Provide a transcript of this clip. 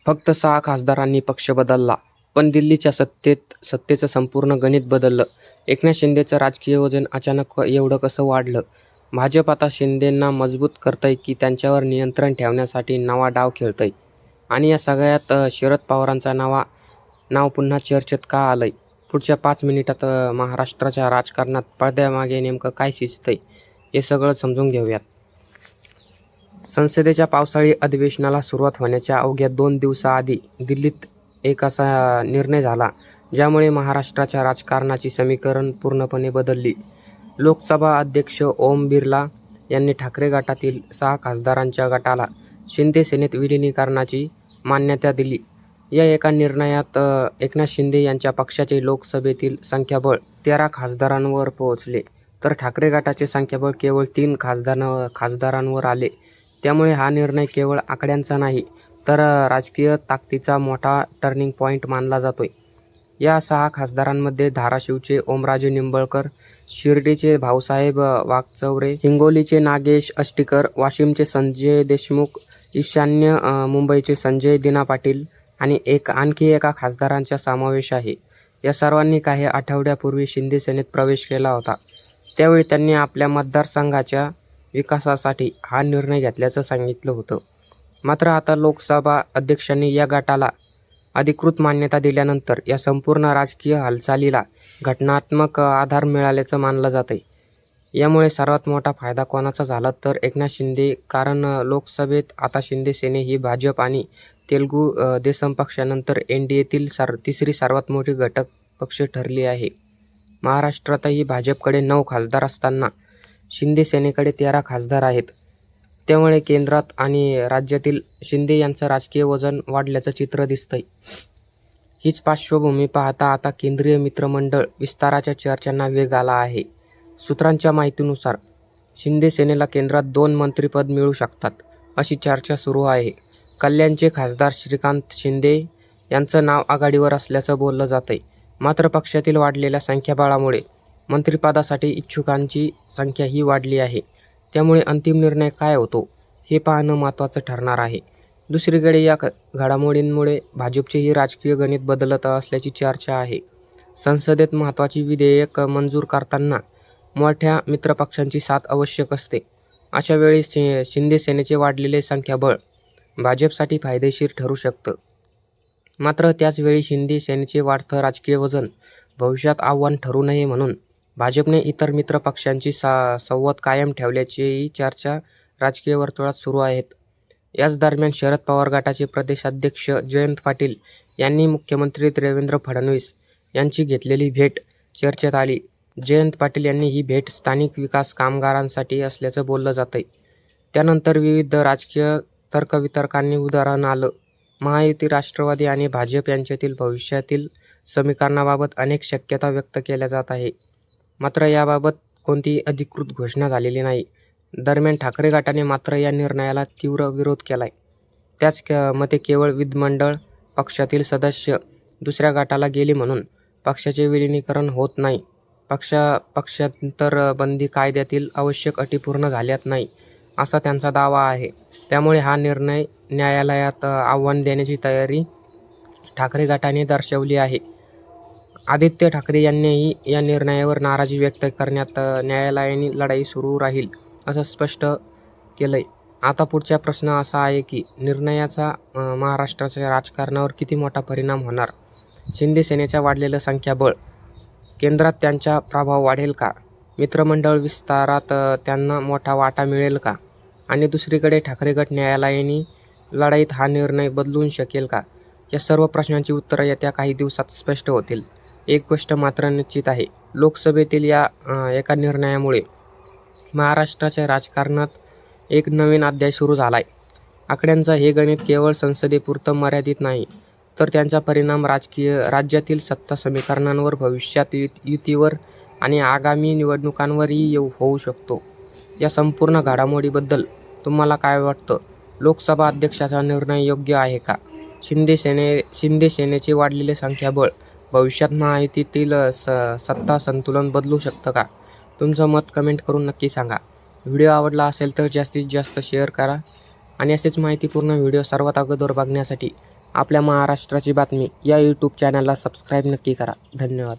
फक्त 6 खासदारांनी पक्ष बदलला, पण दिल्लीच्या सत्तेचं संपूर्ण गणित बदललं. एकनाथ शिंदेचं राजकीय वजन अचानक एवढं कसं वाढलं? भाजप आता शिंदेंना मजबूत करतंय की त्यांच्यावर नियंत्रण ठेवण्यासाठी नवा डाव खेळतंय? आणि या सगळ्यात शरद पवारांचं नाव पुन्हा चर्चेत का आलंय? पुढच्या 5 मिनिटात महाराष्ट्राच्या राजकारणात पडद्यामागे नेमकं काय शिजतंय हे सगळं समजून घेऊयात. संसदेच्या पावसाळी अधिवेशनाला सुरुवात होण्याच्या अवघ्या 2 दिवसाआधी दिल्लीत एक असा निर्णय झाला, ज्यामुळे महाराष्ट्राच्या राजकारणाची समीकरण पूर्णपणे बदलली. लोकसभा अध्यक्ष ओम बिर्ला यांनी ठाकरे गटातील 6 खासदारांच्या गटाला शिंदे सेनेत विलिनीकरणाची मान्यता दिली. या एका निर्णयात एकनाथ शिंदे यांच्या पक्षाचे लोकसभेतील संख्याबळ 13 खासदारांवर पोहोचले, तर ठाकरे गटाचे संख्याबळ केवळ 3 खासदारांवर आले. त्यामुळे हा निर्णय केवळ आकड्यांचा नाही, तर राजकीय ताकदीचा मोठा टर्निंग पॉईंट मानला जातोय. या 6 खासदारांमध्ये धाराशिवचे ओमराजे निंबाळकर, शिर्डीचे भाऊसाहेब वाकचौरे, हिंगोलीचे नागेश अष्टीकर, वाशिमचे संजय देशमुख, ईशान्य मुंबईचे संजय दिना पाटील आणि आणखी एका खासदारांचा समावेश आहे. या सर्वांनी काही आठवड्यापूर्वी शिंदे सेनेत प्रवेश केला होता. त्यावेळी त्यांनी आपल्या मतदारसंघाच्या विकासासाठी हा निर्णय घेतल्याचं सांगितलं होतं. मात्र आता लोकसभा अध्यक्षांनी या गटाला अधिकृत मान्यता दिल्यानंतर या संपूर्ण राजकीय हालचालीला घटनात्मक आधार मिळाल्याचं मानलं जातंय. यामुळे सर्वात मोठा फायदा कोणाचा झाला तर एकनाथ शिंदे, कारण लोकसभेत आता शिंदे सेने ही भाजप आणि तेलुगू देसम पक्षानंतर एनडीएतील तिसरी सर्वात मोठी घटक पक्ष ठरली आहे. महाराष्ट्रातही भाजपकडे 9 खासदार असताना शिंदे सेनेकडे 13 खासदार आहेत. त्यामुळे केंद्रात आणि राज्यातील शिंदे यांचं राजकीय वजन वाढल्याचं चित्र दिसतंय. हीच पार्श्वभूमी पाहता आता केंद्रीय मित्रमंडळ विस्ताराच्या चर्चांना वेग आला आहे. सूत्रांच्या माहितीनुसार शिंदे सेनेला केंद्रात 2 मंत्रिपद मिळू शकतात, अशी चर्चा सुरू आहे. कल्याणचे खासदार श्रीकांत शिंदे यांचं नाव आघाडीवर असल्याचं बोललं जातंय. मात्र पक्षातील वाढलेल्या संख्याबळामुळे मंत्रिपदासाठी इच्छुकांची संख्याही वाढली आहे. त्यामुळे अंतिम निर्णय काय होतो हे पाहणं महत्त्वाचं ठरणार आहे. दुसरीकडे या घडामोडींमुळे भाजपचेही राजकीय गणित बदलत असल्याची चर्चा आहे. संसदेत महत्त्वाची विधेयक मंजूर करताना मोठ्या मित्रपक्षांची साथ आवश्यक असते. अशा वेळी शिंदे सेनेचे वाढलेले संख्याबळ भाजपसाठी फायदेशीर ठरू शकतं. मात्र त्याच वेळी शिंदे सेनेचे वाढतं राजकीय वजन भविष्यात आव्हान ठरू नये म्हणून भाजपने इतर मित्रपक्षांची संवाद कायम ठेवल्याचीही चर्चा राजकीय वर्तुळात सुरू आहेत. याच दरम्यान शरद पवार गटाचे प्रदेशाध्यक्ष जयंत पाटील यांनी मुख्यमंत्री देवेंद्र फडणवीस यांची घेतलेली भेट चर्चेत आली. जयंत पाटील यांनी ही भेट स्थानिक विकास कामगारांसाठी असल्याचं बोललं जातंय. त्यानंतर विविध राजकीय तर्कवितर्कांनी उदाहरण आलं. महायुती, राष्ट्रवादी आणि भाजप यांच्यातील भविष्यातील समीकरणाबाबत अनेक शक्यता व्यक्त केल्या जात आहे. मात्र याबाबत कोणतीही अधिकृत घोषणा झालेली नाही. दरम्यान ठाकरे गटाने मात्र या निर्णयाला तीव्र विरोध केलाय. त्याच मते केवळ विधिमंडळ पक्षातील सदस्य दुसऱ्या गटाला गेले म्हणून पक्षाचे विलिनीकरण होत नाही. पक्षांतर बंदी कायद्यातील आवश्यक अटी पूर्ण झाल्यात नाही, असा त्यांचा दावा आहे. त्यामुळे हा निर्णय न्यायालयात आव्हान देण्याची तयारी ठाकरे गटाने दर्शवली आहे. आदित्य ठाकरे यांनीही या निर्णयावर नाराजी व्यक्त करण्यात न्यायालयाने लढाई सुरू राहील असं स्पष्ट केलंय. आता पुढचा प्रश्न असा आहे की निर्णयाचा महाराष्ट्राच्या राजकारणावर किती मोठा परिणाम होणार? शिंदे सेनेचं वाढलेलं संख्याबळ केंद्रात त्यांचा प्रभाव वाढेल का? मित्रमंडळ विस्तारात त्यांना मोठा वाटा मिळेल का? आणि दुसरीकडे ठाकरे गट न्यायालयाने लढाईत हा निर्णय बदलू शकेल का? या सर्व प्रश्नांची उत्तरं येत्या काही दिवसात स्पष्ट होतील. एक गोष्ट मात्र निश्चित आहे, लोकसभेतील या एका निर्णयामुळे महाराष्ट्राच्या राजकारणात एक नवीन अध्याय सुरू झालाय. आकड्यांचं हे गणित केवळ संसदेपुरतं मर्यादित नाही, तर त्यांचा परिणाम राज्यातील सत्ता समीकरणांवर, भविष्यात युतीवर आणि आगामी निवडणुकांवरही होऊ शकतो. या संपूर्ण घडामोडीबद्दल तुम्हाला काय वाटतं? लोकसभा अध्यक्षाचा निर्णय योग्य आहे का? शिंदे सेनेचे वाढलेले संख्याबळ भविष्यात महायुतीतील सत्ता संतुलन बदलू शकतं का? तुमचं मत कमेंट करून नक्की सांगा. व्हिडिओ आवडला असेल तर जास्तीत जास्त शेअर करा आणि असेच माहितीपूर्ण व्हिडिओ सर्वात अगोदर बघण्यासाठी आपल्या महाराष्ट्राची बातमी या यूट्यूब चॅनलला सबस्क्राईब नक्की करा. धन्यवाद.